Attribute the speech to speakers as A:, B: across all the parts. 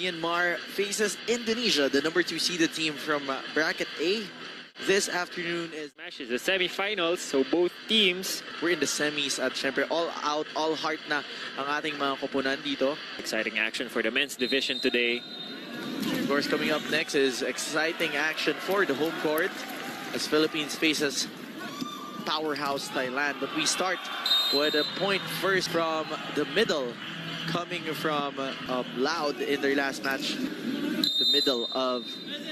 A: Myanmar faces Indonesia, the number 2 seeded team from bracket A. This afternoon is
B: matches the semifinals, so both teams
A: we're in the semis at syempre all out, all heart na ang ating mga koponan dito.
B: exciting action for the men's division today.
A: Of course, coming up next is exciting action for the home court as Philippines faces powerhouse Thailand. But we start with a point first from the middle, coming from Loud in their last match, the middle of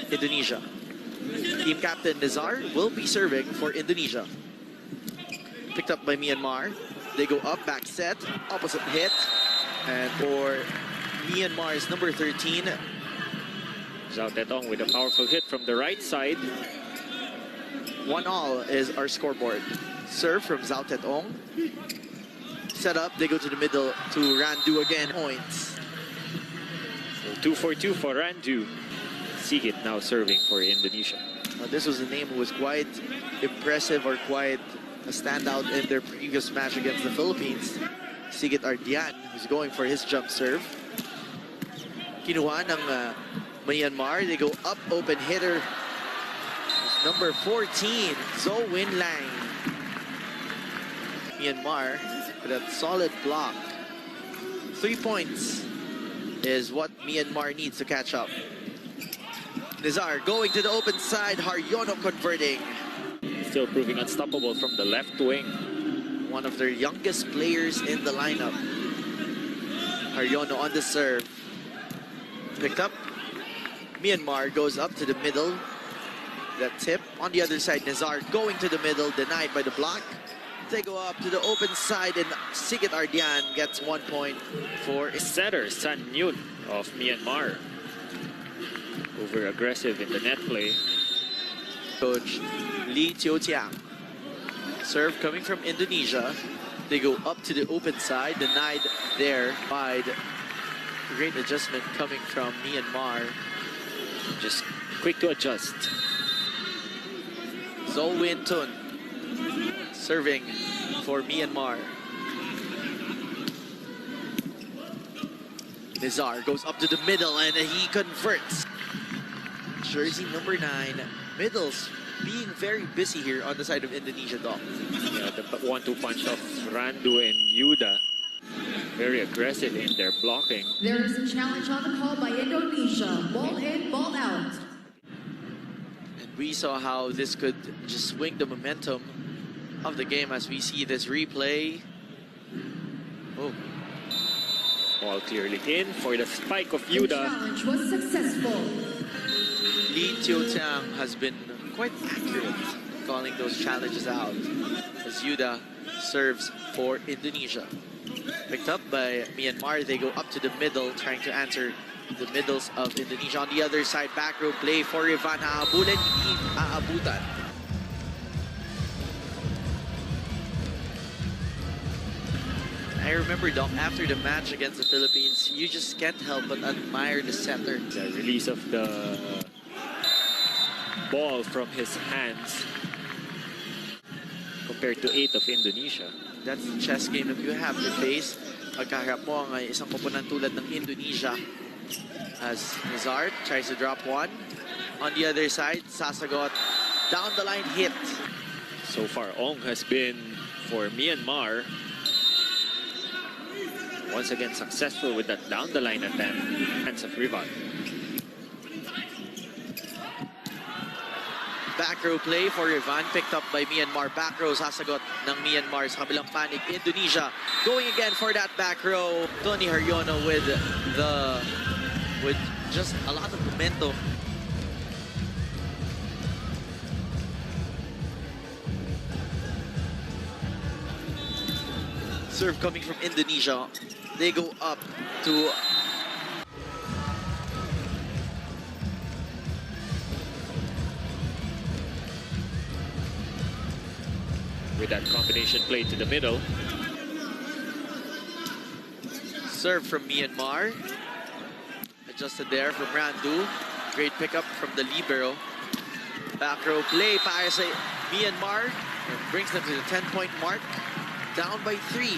A: Indonesia. Team captain Nizar will be serving for Indonesia. Picked up by Myanmar. They go up, back set, opposite hit. And for Myanmar's number 13,
B: Zhao Tetong with a powerful hit from the right side.
A: 1-all is our scoreboard. Serve from Zhao Tetong. Set up, they go to the middle to Randu again. Points.
B: So 2-4-2 for Randu. Sigit now serving for Indonesia.
A: This was a name who was quite impressive or quite a standout in their previous match against the Philippines. Sigit Ardian, who's going for his jump serve. Kinuha ng Myanmar. They go up, open hitter. Number 14, Zo Win Lang. Myanmar with a solid block. 3 points is what Myanmar needs to catch up. Nizar going to the open side, Haryono converting.
B: Still proving unstoppable from the left wing.
A: One of their youngest players in the lineup. Haryono on the serve. Picked up. Myanmar goes up to the middle. That tip on the other side. Nizar going to the middle, denied by the block. They go up to the open side and Sigit Ardian gets 1 point for
B: Setter San Yun of Myanmar. Over aggressive in the net play.
A: Coach Lee Teo Tiang. Serve coming from Indonesia. They go up to the open side, denied there by the great adjustment coming from Myanmar.
B: Just quick to adjust.
A: Zo Win Tun serving for Myanmar. Nizar goes up to the middle and he converts. Jersey number 9, middles being very busy here on the side of Indonesia, Doc.
B: Yeah, the 1-2 punch of Randu and Yuda. Very aggressive in their blocking.
C: There is a challenge on the call by Indonesia. Ball in, ball out.
A: And we saw how this could just swing the momentum of the game as we see this replay. Oh.
B: Ball clearly in for the spike of
C: The
B: Yuda.
C: challenge was successful.
A: Lee Teo Tiang has been quite accurate calling those challenges out as Yuda serves for Indonesia. Picked up by Myanmar, they go up to the middle trying to answer the middles of Indonesia. On the other side, back row play for Ivan. Hahabulin, hindi aabutan. I remember, Doc, after the match against the Philippines, you just can't help but admire the setter.
B: The release of the ball from his hands compared to 8 of Indonesia.
A: That's the chess game that you have to face. Pagkaharap mo ang isang koponan tulad ng Indonesia. As Nizar tries to drop one. On the other side, Sasagot down the line hit.
B: So far, Ong has been for Myanmar. Once again successful with that down the line attempt. Hands of Rivan.
A: Back row play for Ivan, picked up by Myanmar. Back row sasagot ng Myanmar sa kabilang panig. Indonesia going again for that back row. Tony Haryono with just a lot of momentum. Serve coming from Indonesia. They go up to
B: with that combination play to the middle.
A: serve from Myanmar. Adjusted there from Randu. Great pickup from the libero. Back row play para sa Myanmar. And brings them to the 10-point mark. Down by 3.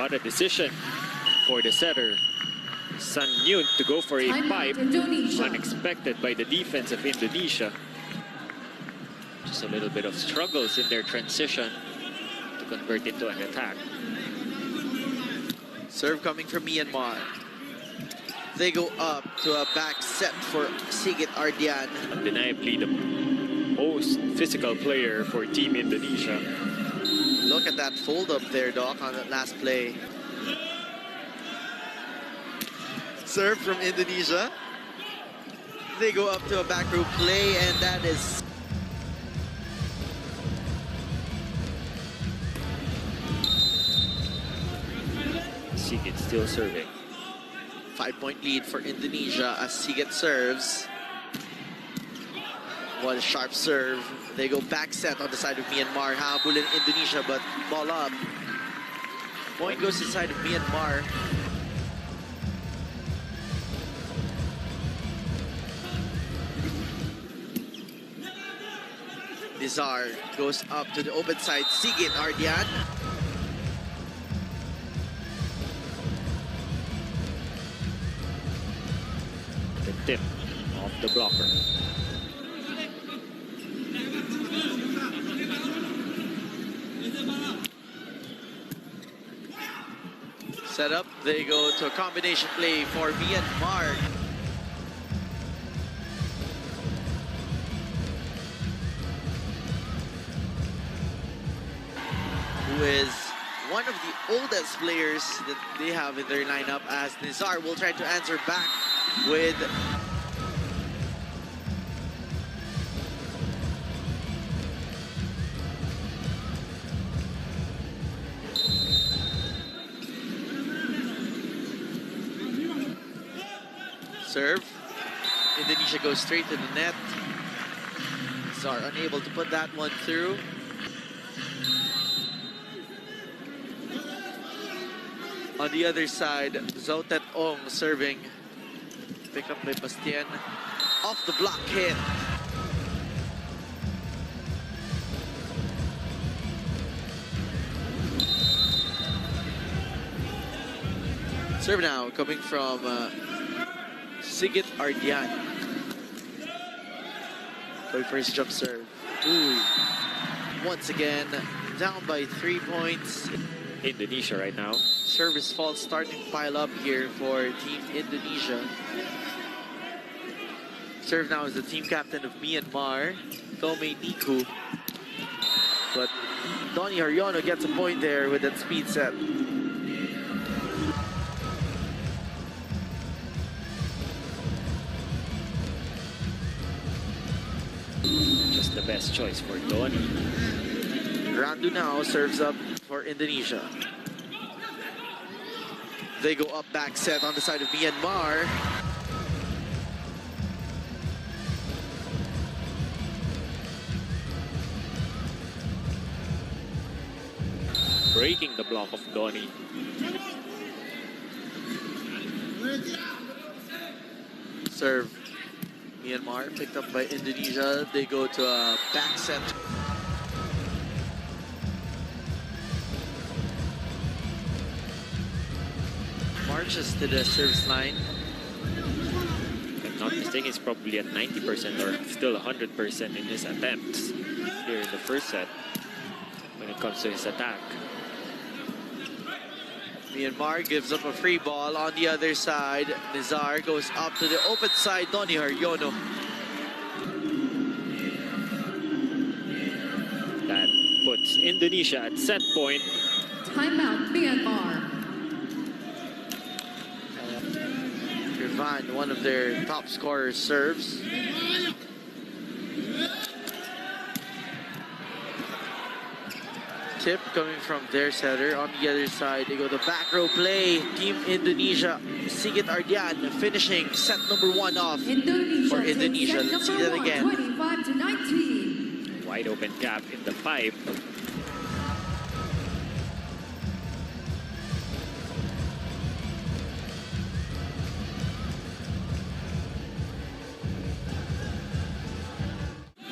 B: What a decision for the setter. Sun Yun to go for a
C: Timeout,
B: pipe.
C: Indonesia.
B: Unexpected by the defense of Indonesia. Just a little bit of struggles in their transition to convert into an attack.
A: Serve coming from Myanmar. They go up to a back set for Sigit Ardian.
B: Undeniably the most physical player for Team Indonesia.
A: Look at that fold up there, Doc, on that last play. Serve from Indonesia. They go up to a back row play, and that is...
B: Sigit still serving.
A: 5-point lead for Indonesia as Sigit serves. What a sharp serve. They go back set on the side of Myanmar. Habulin Indonesia, but ball up. Point goes inside of Myanmar. Nizar goes up to the open side. Sigit Ardian.
B: The tip of the blocker.
A: Set up. They go to a combination play for Myanmar. Who is one of the oldest players that they have in their lineup, as Nizar will try to answer back with serve. Indonesia goes straight to the net. Nizar unable to put that one through. On the other side, Zautet Ong serving. Pick up by Bastien. Off the block hit. Serve now coming from Sigit Ardian. Going for his jump serve. Ooh. Once again, down by 3 points.
B: Indonesia right now.
A: Service faults starting to pile up here for Team Indonesia. Serve now is the team captain of Myanmar, Tome Niku. But Donny Haryono gets a point there with that speed set.
B: Just the best choice for Donny.
A: Randu now serves up for Indonesia. They go up back set on the side of Myanmar.
B: Breaking the block of Donny.
A: Serve. Myanmar picked up by Indonesia. They go to a back set. Marches to the service line.
B: If I'm not mistaken, he's probably at 90% or still 100% in his attempts here in the first set when it comes to his attack.
A: Myanmar gives up a free ball on the other side. Nizar goes up to the open side. Donny Haryono.
B: That puts Indonesia at set point.
C: Timeout, Myanmar.
A: Irvan, one of their top scorers, serves. Tip coming from their setter. On the other side, they go to back row play. Team Indonesia, Sigit Ardian finishing set number 1 off
C: Indonesia
A: for Indonesia.
C: takes
A: Let's
C: set
A: see that
C: number
A: again.
C: 1, 25-19.
B: Wide open gap in the pipe.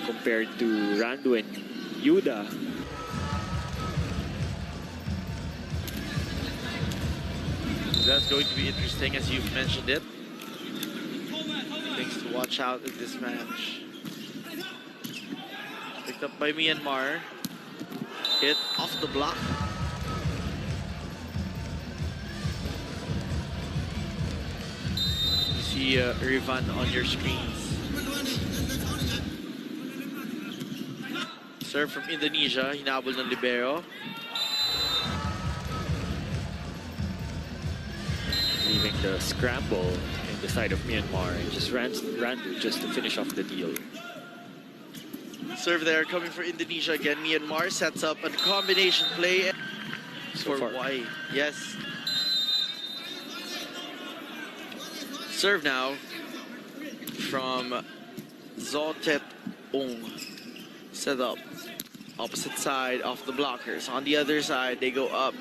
B: Compared to Randu and Yuda.
A: That's is going to be interesting, as you've mentioned it. Things to watch out in this match. Picked up by Myanmar. Hit off the block. You see Rivan on your screens. Serve from Indonesia. Hinabol ng libero.
B: Leaving the scramble in the side of Myanmar and just ran just to finish off the deal.
A: Serve there coming for Indonesia again. Myanmar sets up a combination play for Y. Yes. Serve now from Zotet Ong. Set up. Opposite side off the blockers. On the other side, they go up.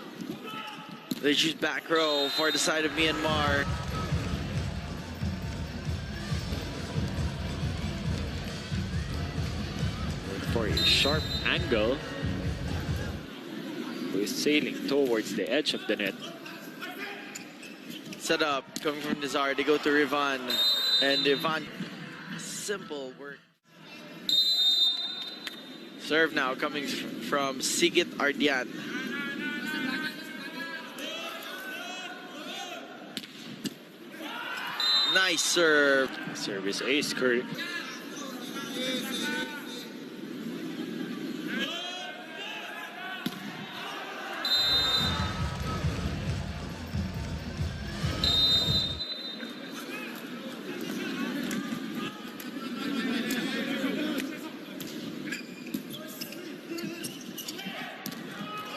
A: They choose back row for the side of Myanmar.
B: For a sharp angle, who is sailing towards the edge of the net.
A: Set up, coming from Nizar, they go to Rivan. And Rivan, simple work. Serve now, coming from Sigit Ardian. Nice serve.
B: Service ace, Kurt.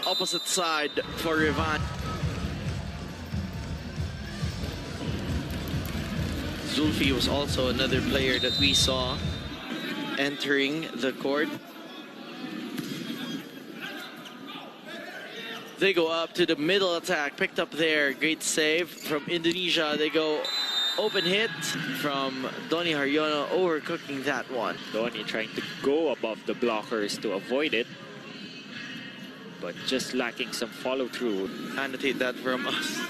A: Opposite side for Rivan. Zulfi was also another player that we saw entering the court. They go up to the middle attack, picked up there. Great save from Indonesia. They go open hit from Donny Haryono, overcooking that one.
B: Donny trying to go above the blockers to avoid it, but just lacking some follow-through.
A: Annotate that from us.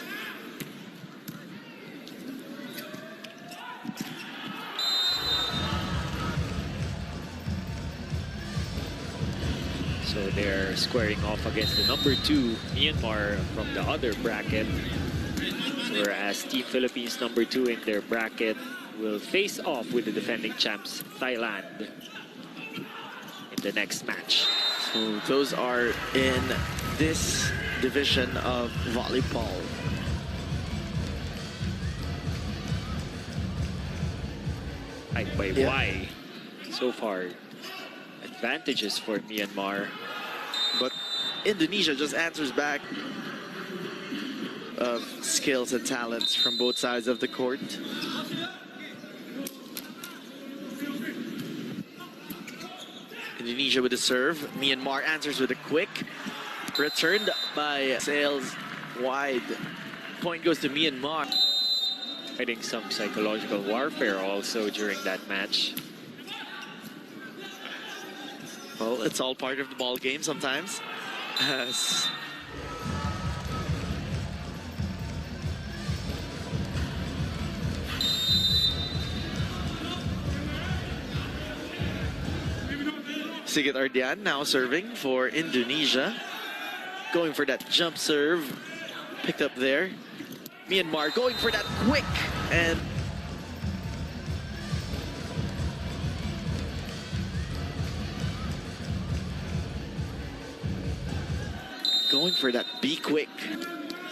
B: So they're squaring off against the number 2 Myanmar from the other bracket, whereas Team Philippines number 2 in their bracket will face off with the defending champs Thailand in the next match.
A: So those are in this division of volleyball.
B: By Y, so far, advantages for Myanmar.
A: But Indonesia just answers back of skills and talents from both sides of the court. Indonesia with a serve. Myanmar answers with a quick. Returned by Sales wide. Point goes to Myanmar.
B: Fighting some psychological warfare also during that match.
A: Well, it's all part of the ball game sometimes. Sigit Ardian now serving for Indonesia. Going for that jump serve. Picked up there. Myanmar going for that quick and going for that be quick.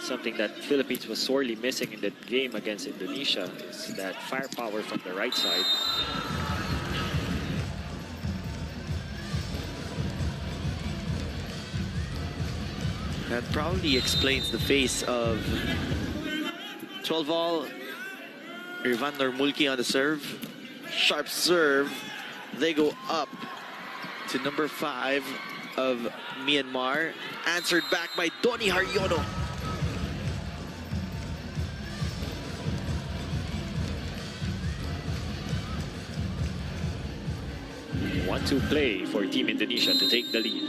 B: Something that Philippines was sorely missing in the game against Indonesia is that firepower from the right side.
A: That probably explains the face of 12-all. Irvan Normulki on the serve. Sharp serve. They go up to number 5 of Myanmar. Answered back by Donny Haryono.
B: One-two play for Team Indonesia to take the lead.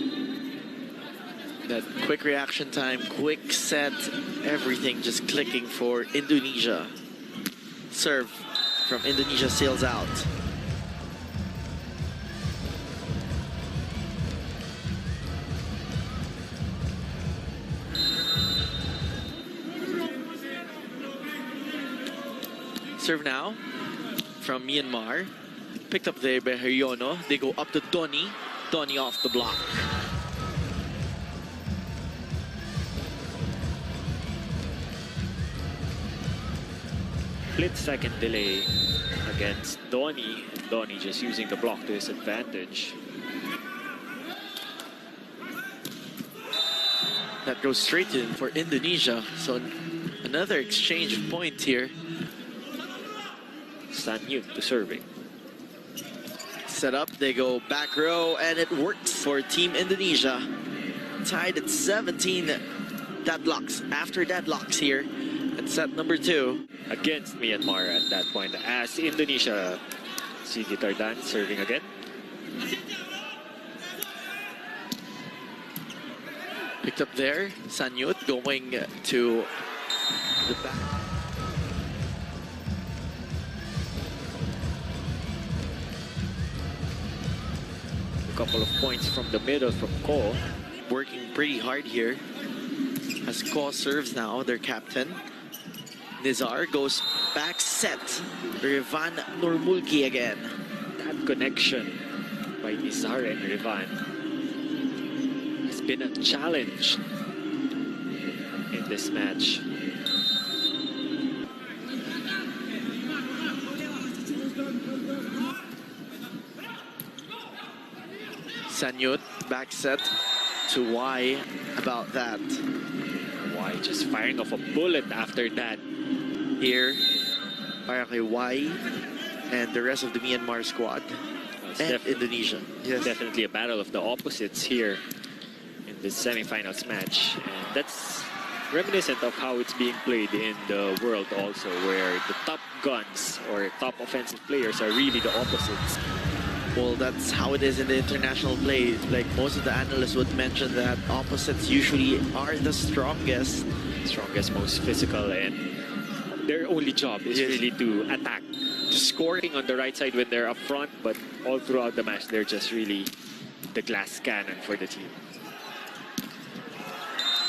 A: That quick reaction time, quick set, everything just clicking for Indonesia. Serve from Indonesia sails out. Serve now from Myanmar. Picked up there by Haryono. They go up to Donny. Donny off the block.
B: Split-second delay against Donny. Donny just using the block to his advantage.
A: That goes straight in for Indonesia. So another exchange of points here.
B: Sanyut to serving.
A: Set up, they go back row, and it works for Team Indonesia. Tied at 17 deadlocks, after deadlocks here at set number 2.
B: Against Myanmar at that point, as Indonesia. Sigit Ardan serving again.
A: Picked up there, Sanyut going to the back.
B: A couple of points from the middle from Ko.
A: Working pretty hard here. As Ko serves now, their captain. Nizar goes back set. Rivan Nurmulki again.
B: That connection by Nizar and Rivan has been a challenge in this match.
A: Sanyut back set to Y about that.
B: Y just firing off a bullet after that.
A: Here, para kay Y and the rest of the Myanmar squad and Indonesia.
B: Yes. Definitely a battle of the opposites here in this semifinals match. And that's reminiscent of how it's being played in the world also, where the top guns or top offensive players are really the opposites.
A: Well, that's how it is in the international play. Like most of the analysts would mention that opposites usually are the strongest,
B: Most physical, and their only job is really to attack. Just scoring on the right side when they're up front, but all throughout the match, they're just really the glass cannon for the team.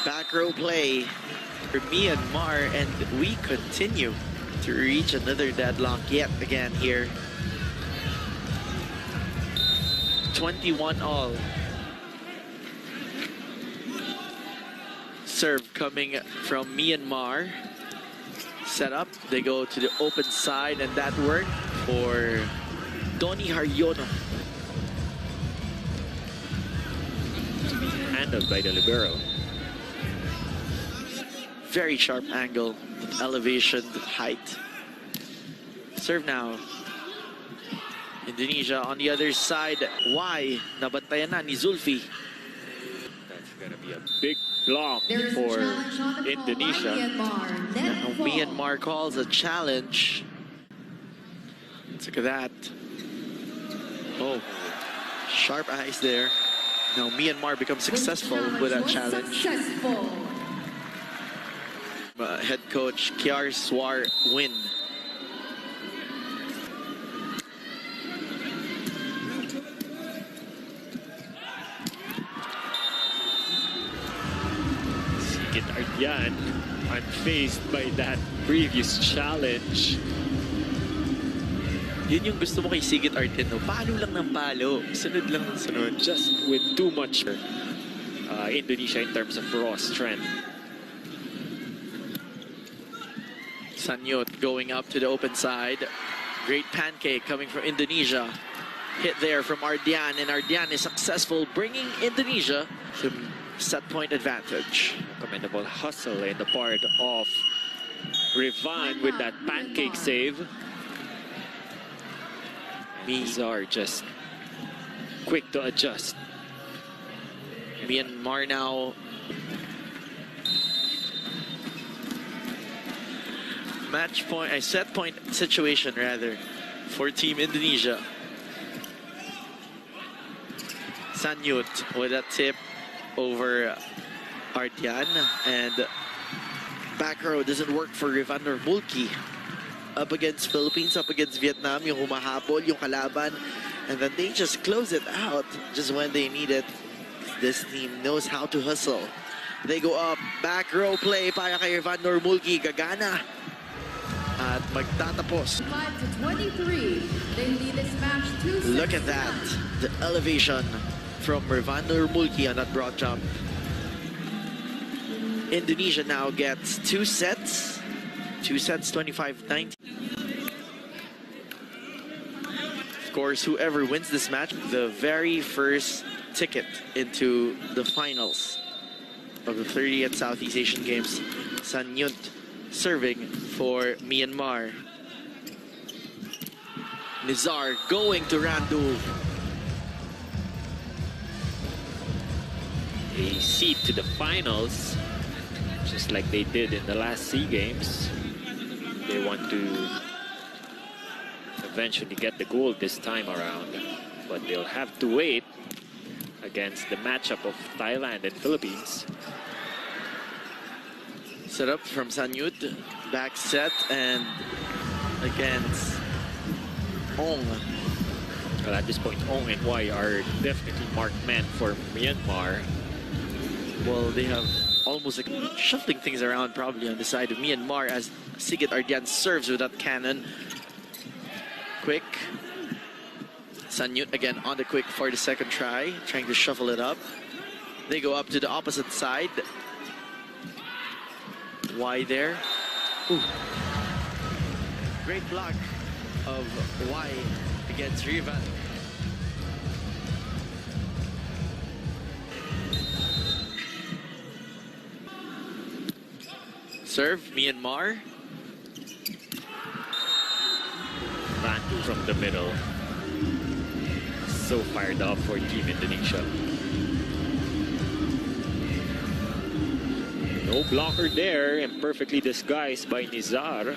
A: Back row play for Myanmar, and we continue to reach another deadlock yet again here. 21 all. Serve coming from Myanmar. Set up, they go to the open side, and that worked for Donny Haryono.
B: To be handled by the libero.
A: Very sharp angle, elevation, height. Serve now. Indonesia on the other side. Y, nabantayan na ni Zulfi.
B: That's gonna be a big block
C: There is a
B: for
C: challenge on the
B: Indonesia.
C: call by Myanmar. Net
A: Now
C: ball.
A: Myanmar calls a challenge. Look at that. Oh, sharp eyes there. Now Myanmar becomes successful with that
C: was
A: challenge.
C: Successful.
A: Head coach Kiar Swar win.
B: Sigit Ardan unfazed by that previous challenge.
A: Yun yung gusto mo kay Sigit Ardan, no? Palo lang ng palo. Sunod lang ng sunod.
B: Just with too much Indonesia in terms of raw strength.
A: Sanyut going up to the open side. Great pancake coming from Indonesia. Hit there from Ardian, and Ardian is successful, bringing Indonesia to set point advantage.
B: Commendable hustle in the part of Rivan with that pancake save. Nizar just quick to adjust.
A: Myanmar now match point, set point situation rather for Team Indonesia. Sanyut with a tip over Ardian, and back row doesn't work for Rivander Mulki. Up against Philippines, up against Vietnam, yung humahabol, yung kalaban, and then they just close it out just when they need it. This team knows how to hustle. They go up, back row play para kay Rivander Mulki, gagana. At magtatapos.
C: 5-23. They lead this match 2-6.
A: Look at that, the elevation from Rivander Mulki on that broad jump. Indonesia now gets 2 sets. 25-19. Of course, whoever wins this match, the very first ticket into the finals of the 30th Southeast Asian Games. San Yunt serving for Myanmar. Nizar going to Randu.
B: A seat to the finals, just like they did in the last SEA Games. They want to eventually get the gold this time around, but they'll have to wait against the matchup of Thailand and Philippines.
A: Set up from San Yunt, back set, and against Ong.
B: Well, at this point, Ong and Y are definitely marked men for Myanmar.
A: Well, they have almost like shuffling things around probably on the side of Myanmar as Sigit Ardian serves with that cannon. Quick. San Yunt again on the quick for the second try, trying to shuffle it up. They go up to the opposite side. Y there. Ooh. Great block of Y against Rivan. Serve, Myanmar.
B: Randu from the middle. So fired up for Team Indonesia. No blocker there, and perfectly disguised by Nizar.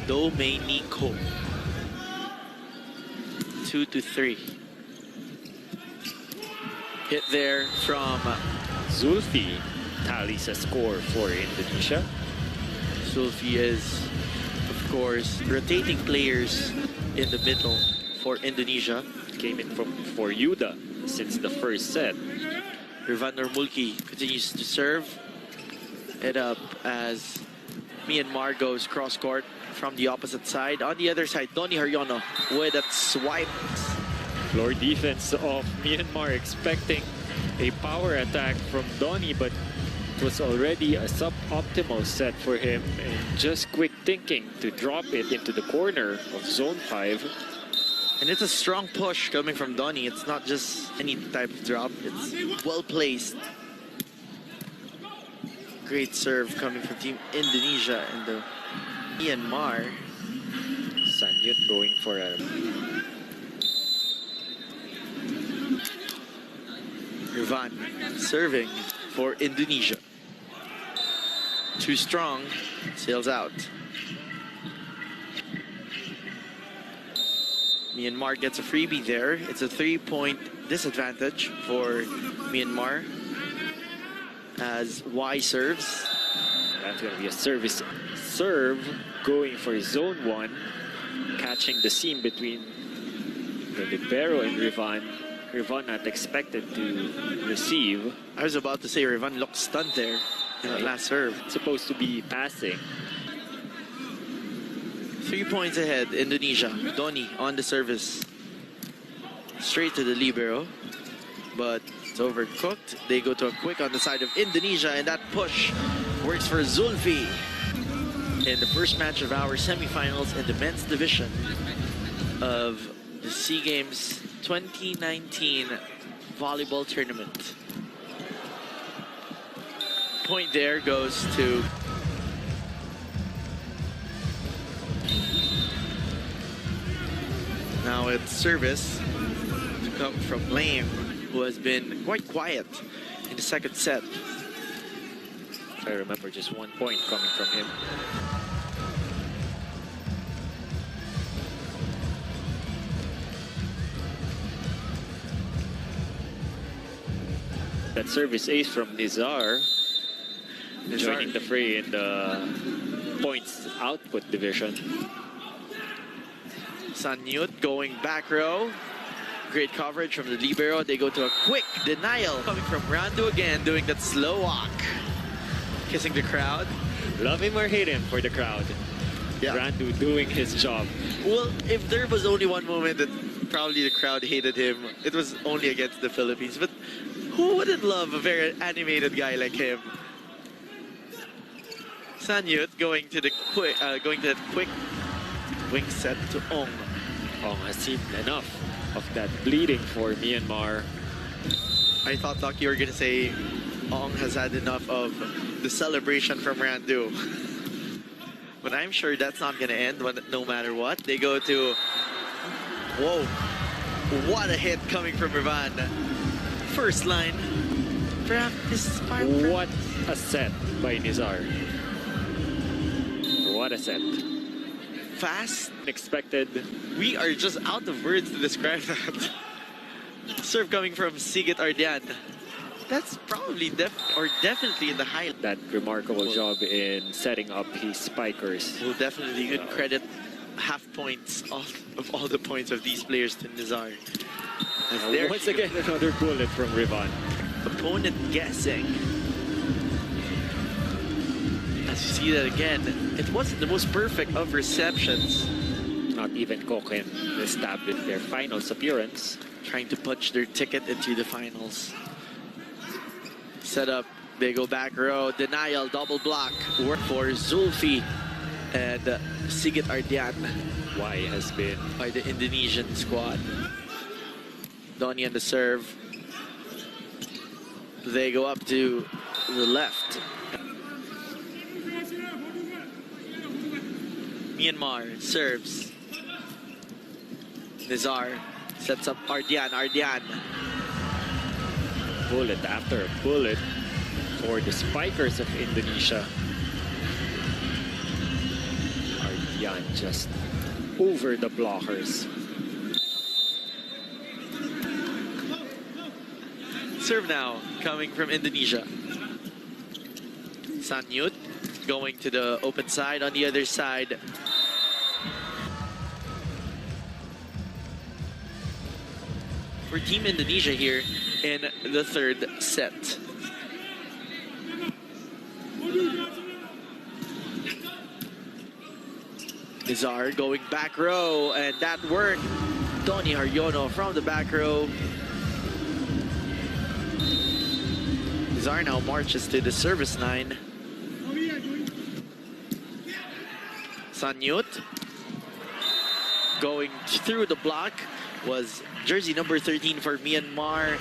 A: Domenico. 2-3. Hit there from
B: Zulfi tallies a score for Indonesia.
A: Zulfi is, of course, rotating players in the middle for Indonesia.
B: Came in for Yuda since the first set.
A: Rivander Mulki continues to serve it up as Myanmar goes cross court from the opposite side. On the other side, Donny Haryono with that swipe.
B: Floor defense of Myanmar expecting a power attack from Donny, but it was already a suboptimal set for him, and just quick thinking to drop it into the corner of Zone 5.
A: And it's a strong push coming from Donny. It's not just any type of drop. It's well placed. Great serve coming from Team Indonesia and the Myanmar.
B: San Yunt going for a...
A: Rivan serving for Indonesia. Too strong, sails out. Myanmar gets a freebie there. It's a 3-point disadvantage for Myanmar as Y serves.
B: That's going to be a service serve going for Zone 1, catching the seam between the libero and Rivan. Rivan not expected to receive.
A: I was about to say Rivan looked stunned there in that last serve.
B: It's supposed to be passing.
A: 3 points ahead, Indonesia. Donny on the service. Straight to the libero, but it's overcooked. They go to a quick on the side of Indonesia, and that push works for Zulfi in the first match of our semifinals in the men's division of the SEA Games 2019 volleyball tournament. Point there goes to now it's service to come from Lame, who has been quite quiet in the second set.
B: If I remember, just 1 point coming from him. That service ace from Nizar, joining the fray in the points output division.
A: Sanyut going back row. Great coverage from the libero. They go to a quick denial coming from Randu again, doing that slow walk. Kissing the crowd.
B: Love him or hate him for the crowd.
A: Yeah.
B: Randu doing his job.
A: Well, if there was only one moment that probably the crowd hated him, it was only against the Philippines. But who wouldn't love a very animated guy like him? Sanyut going to the quick wing set to Ong.
B: Ong has seen enough of that bleeding for Myanmar.
A: I thought, Doc, you were going to say Ong has had enough of the celebration from Randu. But I'm sure that's not going to end no matter what. They go to... Whoa. What a hit coming from Rivan. First line.
B: What a set by Nizar. What a set.
A: Fast.
B: Unexpected.
A: We are just out of words to describe that. Serve coming from Sigit Ardian. That's probably definitely in the highlight.
B: That remarkable job in setting up his spikers.
A: We'll definitely good credit half points of all the points of these players to Nizar.
B: Once again, another bullet from Rivan.
A: Opponent guessing. As you see that again, it wasn't the most perfect of receptions.
B: Not even Koken established their finals appearance.
A: Trying to punch their ticket into the finals. Set up, they go back row, denial, double block. Work for Zulfi and Sigit Ardian.
B: Y has been
A: by the Indonesian squad. Donnie on the serve. They go up to the left. Myanmar serves. Nizar sets up Ardian.
B: Bullet after bullet for the spikers of Indonesia. Ardian just over the blockers.
A: Serve now coming from Indonesia. Sanyut going to the open side. On the other side, for Team Indonesia here in the third set. Nizar going back row, and that worked. Tony Haryono from the back row. Nizar now marches to the service line. Sanyut going through the block was jersey number 13 for Myanmar.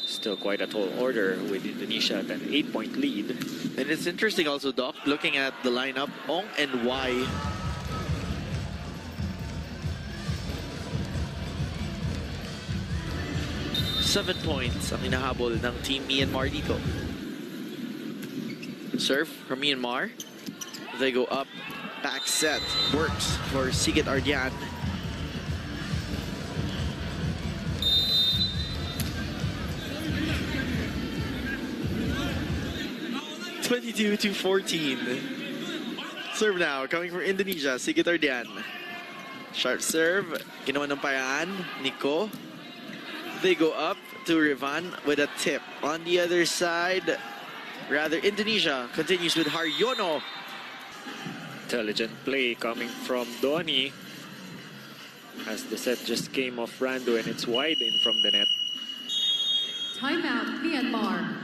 B: Still quite a tall order with Indonesia at an 8-point lead.
A: And it's interesting also, Doc, looking at the lineup, Ong and Y. Seven points ang hinahabol ng Team Myanmar dito. Serve from Myanmar. They go up. Back set. Works for Sigit Ardian. (22-14). Serve now coming from Indonesia. Sigit Ardian. Sharp serve. Ginawa ng paraan. Nico. They go up to Rivan with a tip. On the other side, rather, Indonesia continues with Haryono.
B: Intelligent play coming from Donnie as the set just came off Randu and it's wide in from the net.
C: Timeout, Myanmar.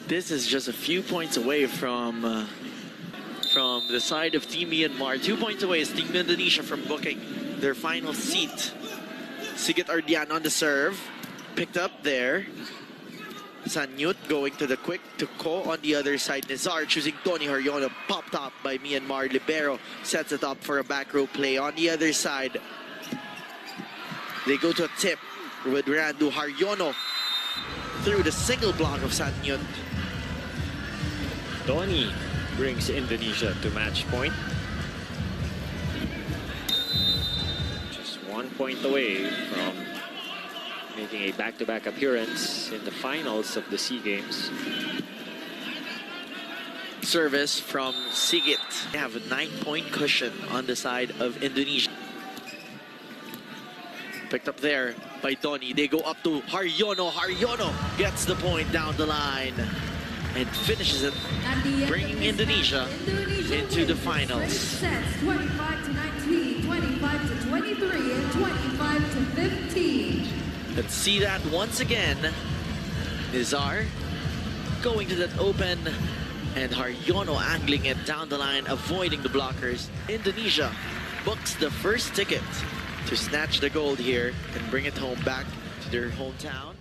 A: This is just a few points away from the side of Team Myanmar. 2 points away is Team Indonesia from booking their final seat. Sigit Ardian on the serve. Picked up there. Sanyut going to the quick to Ko on the other side. Nizar choosing Tony Haryono. Popped up by Myanmar. Libero sets it up for a back row play. On the other side, They go to a tip with Randu Haryono through the single block of Sanyun.
B: Donnie brings Indonesia to match point. Just 1 point away from making a back-to-back appearance in the finals of the SEA Games.
A: Service from Sigit. They have a 9-point cushion on the side of Indonesia. Picked up there by Donnie. They go up to Haryono. Haryono gets the point down the line and finishes it, bringing Indonesia into the finals.
C: Sets 25-19, 25-23, and 25-15.
A: Let's see that once again. Nizar going to that open, and Haryono angling it down the line, avoiding the blockers. Indonesia books the first ticket to snatch the gold here and bring it home back to their hometown.